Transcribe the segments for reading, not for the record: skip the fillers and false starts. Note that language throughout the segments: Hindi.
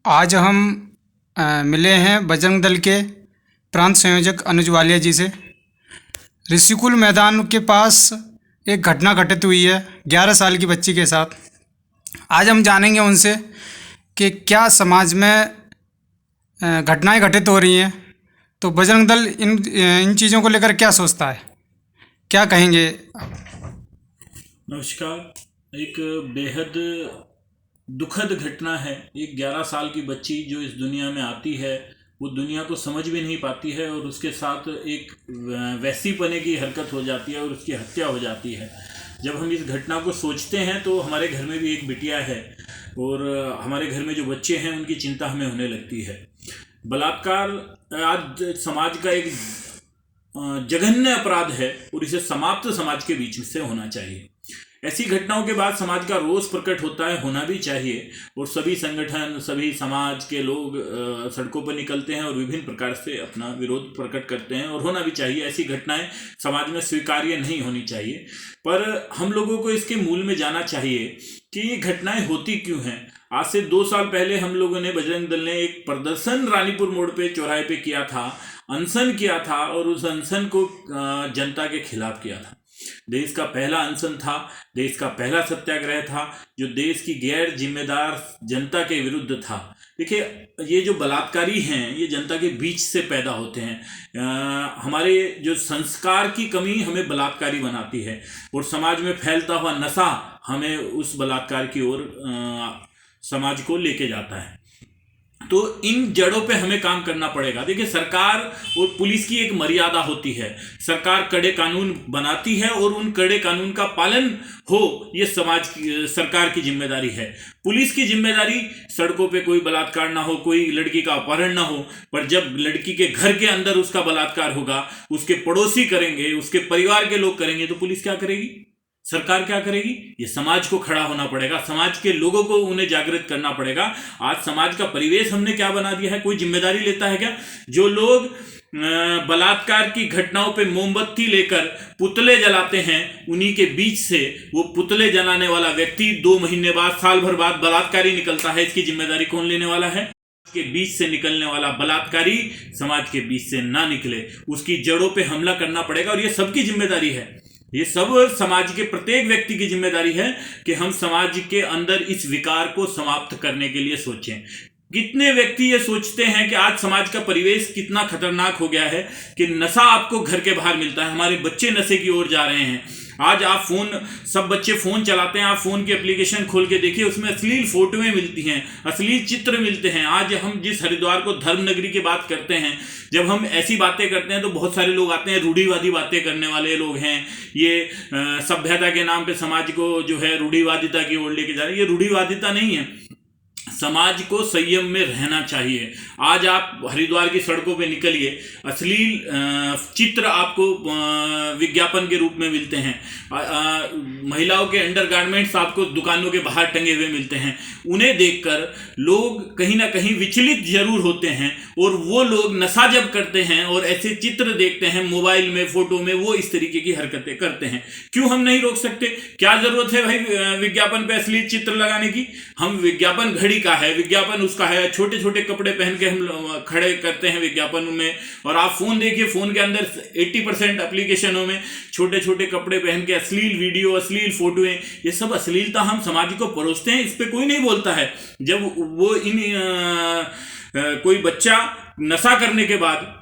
आज हम मिले हैं बजरंग दल के प्रांत संयोजक अनुज वालिया जी से। ऋषिकुल मैदान के पास एक घटना घटित हुई है 11 साल की बच्ची के साथ। आज हम जानेंगे उनसे कि क्या समाज में घटनाएं घटित हो रही हैं, तो बजरंग दल इन चीज़ों को लेकर क्या सोचता है, क्या कहेंगे। नमस्कार। एक बेहद दुखद घटना है। एक 11 साल की बच्ची जो इस दुनिया में आती है वो दुनिया को समझ भी नहीं पाती है और उसके साथ एक वैसी पने की हरकत हो जाती है और उसकी हत्या हो जाती है। जब हम इस घटना को सोचते हैं तो हमारे घर में भी एक बिटिया है और हमारे घर में जो बच्चे हैं उनकी चिंता हमें होने लगती है। बलात्कार आज समाज का एक जघन्य अपराध है और इसे समाप्त समाज के बीच से होना चाहिए। ऐसी घटनाओं के बाद समाज का रोष प्रकट होता है, होना भी चाहिए, और सभी संगठन, सभी समाज के लोग सड़कों पर निकलते हैं और विभिन्न प्रकार से अपना विरोध प्रकट करते हैं, और होना भी चाहिए। ऐसी घटनाएं समाज में स्वीकार्य नहीं होनी चाहिए, पर हम लोगों को इसके मूल में जाना चाहिए कि ये घटनाएं होती क्यों हैं। आज से 2 साल पहले हम लोगों ने, बजरंग दल ने, एक प्रदर्शन रानीपुर मोड़ पे, चौराहे पे किया था, अनशन किया था, और उस अनशन को जनता के खिलाफ किया था। देश का पहला अनशन था, देश का पहला सत्याग्रह था जो देश की गैर जिम्मेदार जनता के विरुद्ध था। देखिए, ये जो बलात्कारी हैं ये जनता के बीच से पैदा होते हैं। हमारे जो संस्कार की कमी हमें बलात्कारी बनाती है और समाज में फैलता हुआ नशा हमें उस बलात्कार की ओर समाज को लेके जाता है। तो इन जड़ों पे हमें काम करना पड़ेगा। देखिए, सरकार और पुलिस की एक मर्यादा होती है। सरकार कड़े कानून बनाती है और उन कड़े कानून का पालन हो, ये समाज की, सरकार की जिम्मेदारी है। पुलिस की जिम्मेदारी सड़कों पे कोई बलात्कार ना हो, कोई लड़की का अपहरण ना हो, पर जब लड़की के घर के अंदर उसका बलात्कार होगा, उसके पड़ोसी करेंगे, उसके परिवार के लोग करेंगे, तो पुलिस क्या करेगी, सरकार क्या करेगी। ये समाज को खड़ा होना पड़ेगा, समाज के लोगों को उन्हें जागृत करना पड़ेगा। आज समाज का परिवेश हमने क्या बना दिया है, कोई जिम्मेदारी लेता है क्या। जो लोग बलात्कार की घटनाओं पे मोमबत्ती लेकर पुतले जलाते हैं, उन्हीं के बीच से वो पुतले जलाने वाला व्यक्ति 2 महीने बाद, साल भर बाद बलात्कारी निकलता है। इसकी जिम्मेदारी कौन लेने वाला है। के बीच से निकलने वाला बलात्कारी समाज के बीच से ना निकले, उसकी जड़ों पे हमला करना पड़ेगा, और ये सबकी जिम्मेदारी है। ये सब समाज के प्रत्येक व्यक्ति की जिम्मेदारी है कि हम समाज के अंदर इस विकार को समाप्त करने के लिए सोचें। कितने व्यक्ति ये सोचते हैं कि आज समाज का परिवेश कितना खतरनाक हो गया है कि नशा आपको घर के बाहर मिलता है, हमारे बच्चे नशे की ओर जा रहे हैं। आज आप सब बच्चे फोन चलाते हैं, आप फोन की एप्लीकेशन खोल के देखिए, उसमें अश्लील फोटोएं मिलती हैं, अश्लील चित्र मिलते हैं। आज हम जिस हरिद्वार को धर्म नगरी की बात करते हैं, जब हम ऐसी बातें करते हैं तो बहुत सारे लोग आते हैं, रूढ़िवादी बातें करने वाले लोग हैं, ये सभ्यता के नाम पे समाज को जो है रूढ़िवादिता की ओर लेके जा रहे हैं। ये रूढ़िवादिता नहीं है, समाज को संयम में रहना चाहिए। आज आप हरिद्वार की सड़कों पे निकलिए, अश्लील चित्र आपको विज्ञापन के रूप में मिलते हैं। महिलाओं के अंडरगारमेंट्स आपको दुकानों के बाहर टंगे हुए मिलते हैं। उन्हें देखकर लोग कहीं ना कहीं विचलित जरूर होते हैं, और वो लोग नशा जब करते हैं और ऐसे चित्र देखते हैं मोबाइल में, फोटो में, वो इस तरीके की हरकतें करते हैं। क्यों हम नहीं रोक सकते। क्या जरूरत है भाई विज्ञापन पे अश्लील चित्र लगाने की। हम विज्ञापन घड़ी का है, विज्ञापन उसका है, छोटे छोटे कपड़े पहन के हम खड़े करते हैं विज्ञापन में, और आप फोन देखिए, फोन के अंदर 80% एप्लीकेशनों में छोटे छोटे कपड़े पहन के अश्लील वीडियो, अश्लील फोटोएं, ये सब अश्लीलता हम समाज को परोसते हैं। इस पे कोई नहीं बोलता है। जब वो कोई बच्चा नशा करने के बाद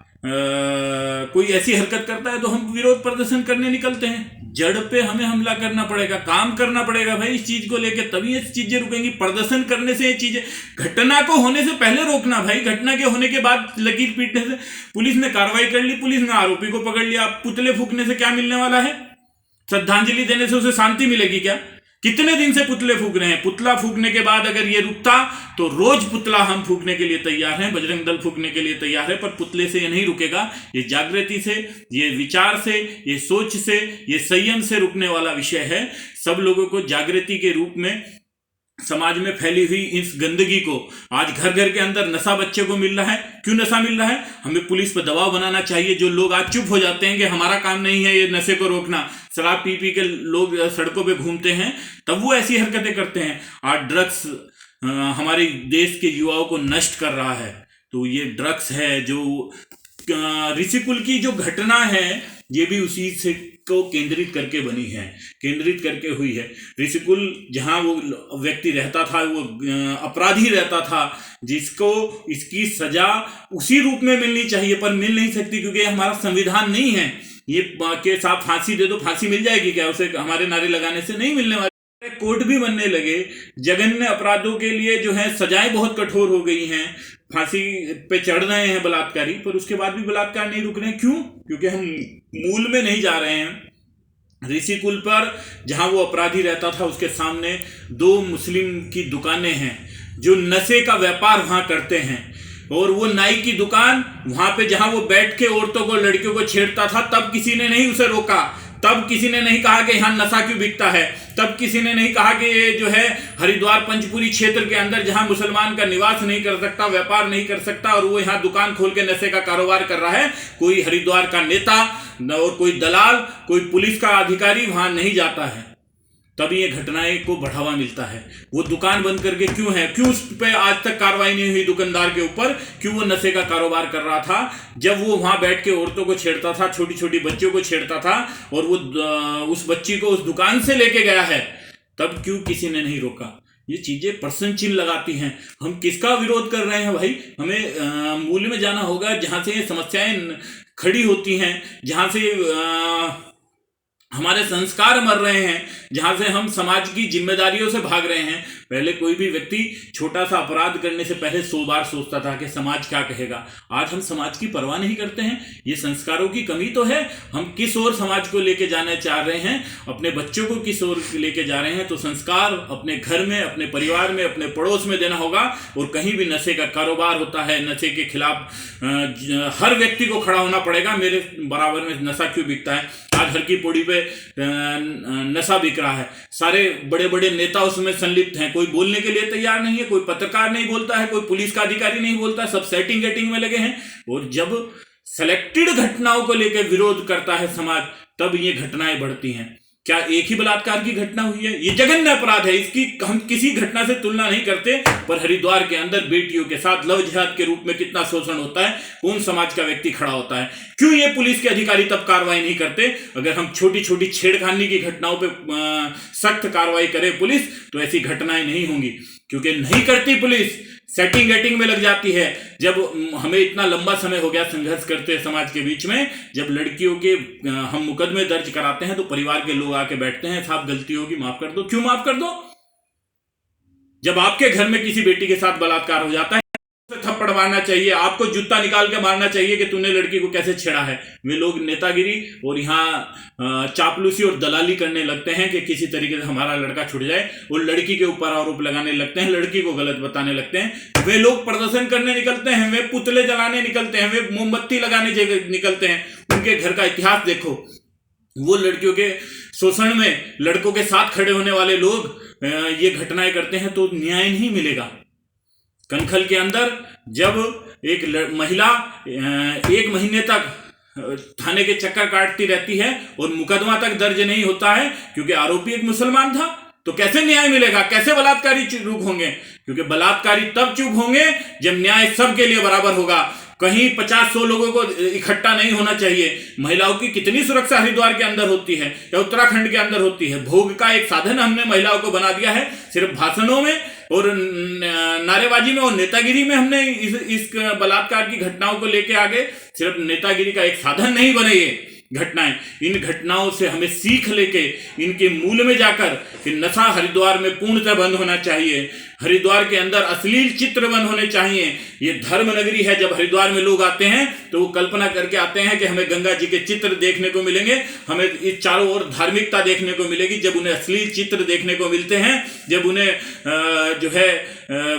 कोई ऐसी हरकत करता है तो हम विरोध प्रदर्शन करने निकलते हैं। जड़ पे हमें हमला करना पड़ेगा, काम करना पड़ेगा भाई इस चीज को लेके, तभी ये चीजें रुकेंगी। प्रदर्शन करने से ये चीजें, घटना को होने से पहले रोकना भाई, घटना के होने के बाद लकीर पीटने से। पुलिस ने कार्रवाई कर ली, पुलिस ने आरोपी को पकड़ लिया, पुतले फूकने से क्या मिलने वाला है। श्रद्धांजलि देने से उसे शांति मिलेगी क्या। कितने दिन से पुतले फूक रहे हैं। पुतला फूकने के बाद अगर ये रुकता तो रोज पुतला हम फूकने के लिए तैयार हैं, बजरंग दल फूकने के लिए तैयार है, पर पुतले से ये नहीं रुकेगा। ये जागृति से, ये विचार से, ये सोच से, ये संयम से रुकने वाला विषय है। सब लोगों को जागृति के रूप में समाज में फैली हुई इस गंदगी को, आज घर घर के अंदर नशा बच्चे को मिल रहा है। क्यों नशा मिल रहा है। हमें पुलिस पर दबाव बनाना चाहिए। जो लोग आज चुप हो जाते हैं कि हमारा काम नहीं है ये नशे को रोकना, शराब पी पी के लोग सड़कों पे घूमते हैं, तब वो ऐसी हरकतें करते हैं। आज ड्रग्स हमारे देश के युवाओं को नष्ट कर रहा है। तो ये ड्रग्स है, जो ऋषिकुल की जो घटना है ये भी उसी से को केंद्रित करके बनी है, केंद्रित करके हुई है। ऋषिकुल जहाँ वो व्यक्ति रहता था, वो अपराधी रहता था, जिसको इसकी सजा उसी रूप में मिलनी चाहिए पर मिल नहीं सकती, क्योंकि हमारा संविधान नहीं है ये के साथ फांसी दे दो, फांसी मिल जाएगी क्या उसे? हमारे नारे लगाने से नहीं मिलने वाली। कोर्ट भी बनने लगे, जघन्य अपराधों के लिए जो है सजाएं बहुत कठोर हो गई हैं, फांसी पे चढ़ रहे हैं बलात्कारी, पर उसके बाद भी बलात्कार नहीं रुक रहे। क्यों? क्योंकि हम मूल में नहीं जा रहे हैं। ऋषिकुल पर जहां वो अपराधी रहता था उसके सामने 2 मुस्लिम की दुकानें हैं जो नशे का व्यापार वहां करते हैं, और वो नाई की दुकान वहां पे जहां वो बैठ के औरतों को, लड़कियों को छेड़ता था, तब किसी ने नहीं उसे रोका, तब किसी ने नहीं कहा कि यहाँ नशा क्यों बिकता है, तब किसी ने नहीं कहा कि ये जो है हरिद्वार पंचपुरी क्षेत्र के अंदर जहां मुसलमान का निवास नहीं कर सकता, व्यापार नहीं कर सकता, और वो यहाँ दुकान खोल के नशे का कारोबार कर रहा है, कोई हरिद्वार का नेता और कोई दलाल, कोई पुलिस का अधिकारी वहां नहीं जाता है। तब ये घटनाएं को बढ़ावा मिलता है। वो दुकान बंद करके क्यों है? क्यों उस पर आज तक कार्रवाई नहीं हुई दुकानदार के ऊपर? क्यों वो नशे का कारोबार कर रहा था? जब वो वहां बैठ के औरतों को छेड़ता था, छोटी छोटी बच्चियों को छेड़ता था, और वो उस बच्ची को उस दुकान से लेके गया है, तब क्यों किसी ने नहीं रोका? ये चीजें प्रश्न चिन्ह लगाती हैं। हम किसका विरोध कर रहे हैं भाई? हमें मूल में जाना होगा, जहां से ये समस्याएं खड़ी होती हैं, जहां से हमारे संस्कार मर रहे हैं, जहां से हम समाज की जिम्मेदारियों से भाग रहे हैं। पहले कोई भी व्यक्ति छोटा सा अपराध करने से पहले 100 बार सोचता था कि समाज क्या कहेगा। आज हम समाज की परवाह नहीं करते हैं। ये संस्कारों की कमी तो है। हम किस ओर समाज को लेके जाना चाह रहे हैं, अपने बच्चों को किस ओर लेके जा रहे हैं, तो संस्कार अपने घर में, अपने परिवार में, अपने पड़ोस में देना होगा। और कहीं भी नशे का कारोबार होता है, नशे के खिलाफ हर व्यक्ति को खड़ा होना पड़ेगा। मेरे बराबर में नशा क्यों बिकता है? आज हर की पौड़ी पे नशा बिक रहा है, सारे बड़े बड़े नेता उसमें संलिप्त हैं, कोई बोलने के लिए तैयार नहीं है, कोई पत्रकार नहीं बोलता है, कोई पुलिस का अधिकारी नहीं बोलता, सब सेटिंग गेटिंग में लगे हैं। और जब सेलेक्टेड घटनाओं को लेकर विरोध करता है समाज, तब ये घटनाएं बढ़ती हैं। क्या एक ही बलात्कार की घटना हुई है? ये जघन्य अपराध है, इसकी हम किसी घटना से तुलना नहीं करते। पर हरिद्वार के अंदर बेटियों के साथ लव जिहाद के रूप में कितना शोषण होता है, कौन समाज का व्यक्ति खड़ा होता है? क्यों ये पुलिस के अधिकारी तब कार्रवाई नहीं करते? अगर हम छोटी छोटी छेड़खानी की घटनाओं पे सख्त कार्रवाई करें पुलिस, तो ऐसी घटनाएं नहीं होंगी। क्योंकि नहीं करती पुलिस, सेटिंग गेटिंग में लग जाती है। जब हमें इतना लंबा समय हो गया संघर्ष करते हैं समाज के बीच में, जब लड़कियों के हम मुकदमे दर्ज कराते हैं तो परिवार के लोग आके बैठते हैं, साहब गलती होगी माफ कर दो। क्यों माफ कर दो? जब आपके घर में किसी बेटी के साथ बलात्कार हो जाता है, थप्पड़ मारना चाहिए, आपको जूता निकाल के मारना चाहिए कि तूने लड़की को कैसे छेड़ा है। वे लोग नेतागिरी और यहाँ चापलूसी और दलाली करने लगते हैं कि किसी तरीके से हमारा लड़का छूट जाए, और लड़की के ऊपर आरोप लगाने लगते हैं, लड़की को गलत बताने लगते हैं। वे लोग प्रदर्शन करने निकलते हैं, वे पुतले जलाने निकलते हैं, वे मोमबत्ती लगाने निकलते हैं। उनके घर का इतिहास देखो। वो लड़कियों के शोषण में लड़कों के साथ खड़े होने वाले लोग ये घटनाएं करते हैं, तो न्याय नहीं मिलेगा। कनखल के अंदर जब एक महिला 1 महीने तक थाने के चक्कर काटती रहती है और मुकदमा तक दर्ज नहीं होता है क्योंकि आरोपी एक मुसलमान था, तो कैसे न्याय मिलेगा? कैसे बलात्कारी चुप होंगे? क्योंकि बलात्कारी तब चुप होंगे जब न्याय सबके लिए बराबर होगा। कहीं 50-100 लोगों को इकट्ठा नहीं होना चाहिए। महिलाओं की कितनी सुरक्षा हरिद्वार के अंदर होती है या उत्तराखंड के अंदर होती है? भोग का एक साधन हमने महिलाओं को बना दिया है। सिर्फ भाषणों में और नारेबाजी में और नेतागिरी में हमने इस बलात्कार की घटनाओं को लेके आगे सिर्फ नेतागिरी का एक साधन नहीं बने ये घटनाएं। इन घटनाओं से हमें सीख लेके इनके मूल में जाकर कि नशा हरिद्वार में पूर्णतः बंद होना चाहिए। हरिद्वार के अंदर अश्लील चित्र बंद होने चाहिए। ये धर्म नगरी है। जब हरिद्वार में लोग आते हैं तो वो कल्पना करके आते हैं कि हमें गंगा जी के चित्र देखने को मिलेंगे, हमें इस चारों ओर धार्मिकता देखने को मिलेगी। जब उन्हें अश्लील चित्र देखने को मिलते हैं, जब उन्हें जो है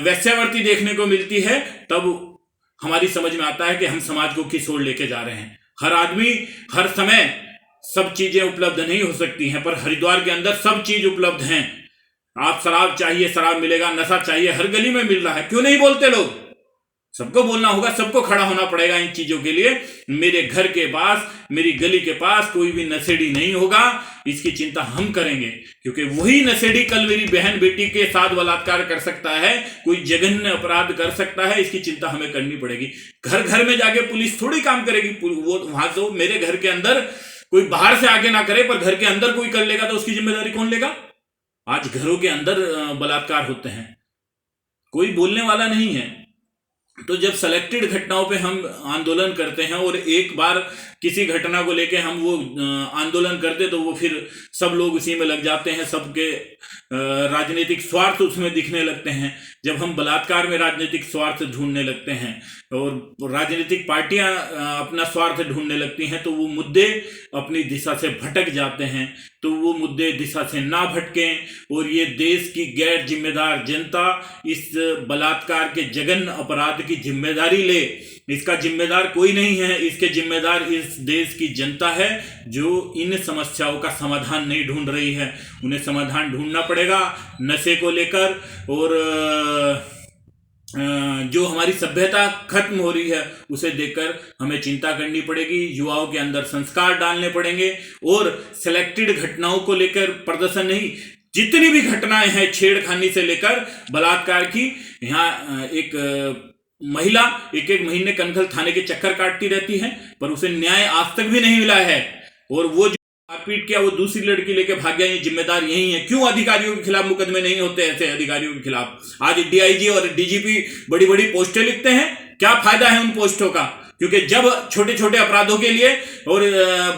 वैश्यावृत्ति देखने को मिलती है, तब हमारी समझ में आता है कि हम समाज को किस ओर लेके जा रहे हैं। हर आदमी हर समय सब चीजें उपलब्ध नहीं हो सकती हैं, पर हरिद्वार के अंदर सब चीज उपलब्ध हैं। आप शराब चाहिए शराब मिलेगा, नशा चाहिए हर गली में मिल रहा है। क्यों नहीं बोलते लोग? सबको बोलना होगा, सबको खड़ा होना पड़ेगा इन चीजों के लिए। मेरे घर के पास, मेरी गली के पास कोई भी नशेड़ी नहीं होगा, इसकी चिंता हम करेंगे, क्योंकि वही नशेड़ी कल मेरी बहन बेटी के साथ बलात्कार कर सकता है, कोई जघन्य अपराध कर सकता है, इसकी चिंता हमें करनी पड़ेगी। घर घर में जाके पुलिस थोड़ी काम करेगी, वो वहां तो मेरे घर के अंदर कोई बाहर से आके ना करे, पर घर के अंदर कोई कर लेगा तो उसकी जिम्मेदारी कौन लेगा? आज घरों के अंदर बलात्कार होते हैं, कोई बोलने वाला नहीं है। तो जब सेलेक्टेड घटनाओं पे हम आंदोलन करते हैं और एक बार किसी घटना को लेके हम वो आंदोलन करते तो वो फिर सब लोग उसी में लग जाते हैं, सबके राजनीतिक स्वार्थ उसमें दिखने लगते हैं। जब हम बलात्कार में राजनीतिक स्वार्थ ढूंढने लगते हैं और राजनीतिक पार्टियां अपना स्वार्थ ढूंढने लगती हैं, तो वो मुद्दे अपनी दिशा से भटक जाते हैं। तो वो मुद्दे दिशा से ना भटकें और ये देश की गैर जिम्मेदार जनता इस बलात्कार के जघन्य अपराध की जिम्मेदारी ले। इसका जिम्मेदार कोई नहीं है, इसके जिम्मेदार इस देश की जनता है, जो इन समस्याओं का समाधान नहीं ढूंढ रही है। उन्हें समाधान ढूंढना पड़ेगा नशे को लेकर, और जो हमारी सभ्यता खत्म हो रही है उसे देखकर हमें चिंता करनी पड़ेगी। युवाओं के अंदर संस्कार डालने पड़ेंगे और सिलेक्टेड घटनाओं को लेकर प्रदर्शन नहीं, जितनी भी घटनाएं हैं छेड़खानी से लेकर बलात्कार की, यहाँ एक महिला एक महीने कनखल थाने के चक्कर काटती रहती है, पर उसे न्याय आज तक भी नहीं मिला है। और वो जो मारपीट किया वो दूसरी लड़की लेके भाग गया, ये जिम्मेदार यही है। क्यों अधिकारियों के खिलाफ मुकदमे नहीं होते ऐसे अधिकारियों के खिलाफ? आज डीआईजी और डीजीपी बड़ी बड़ी पोस्टें लिखते हैं, क्या फायदा है उन पोस्टों का? क्योंकि जब छोटे छोटे अपराधों के लिए और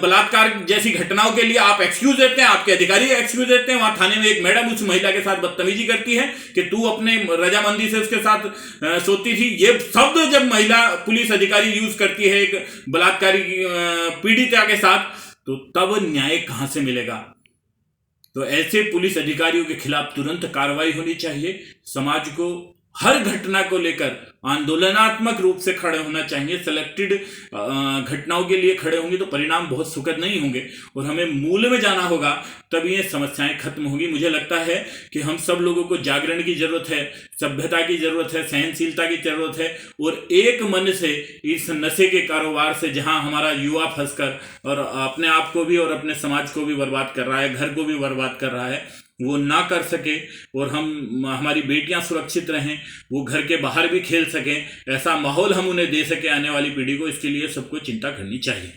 बलात्कार जैसी घटनाओं के लिए आप एक्सक्यूज देते हैं, आपके अधिकारी एक्सक्यूज देते हैं, वहां थाने में एक मैडम उस महिला के साथ बदतमीजी करती है कि तू अपने रजामंदी से उसके साथ सोती थी, ये शब्द जब महिला पुलिस अधिकारी यूज करती है एक बलात्कारी पीड़िता के साथ, तो तब न्याय कहां से मिलेगा? तो ऐसे पुलिस अधिकारियों के खिलाफ तुरंत कार्रवाई होनी चाहिए। समाज को हर घटना को लेकर आंदोलनात्मक रूप से खड़े होना चाहिए। सिलेक्टेड घटनाओं के लिए खड़े होंगे तो परिणाम बहुत सुखद नहीं होंगे और हमें मूल में जाना होगा, तब ये समस्याएं खत्म होगी। मुझे लगता है कि हम सब लोगों को जागरण की जरूरत है, सभ्यता की जरूरत है, सहनशीलता की जरूरत है और एक मन से इस नशे के कारोबार से, जहां हमारा युवा फंसकर और अपने आप को भी और अपने समाज को भी बर्बाद कर रहा है, घर को भी बर्बाद कर रहा है, वो ना कर सके और हमारी बेटियां सुरक्षित रहें, वो घर के बाहर भी खेल सकें, ऐसा माहौल हम उन्हें दे सके आने वाली पीढ़ी को। इसके लिए सबको चिंता करनी चाहिए।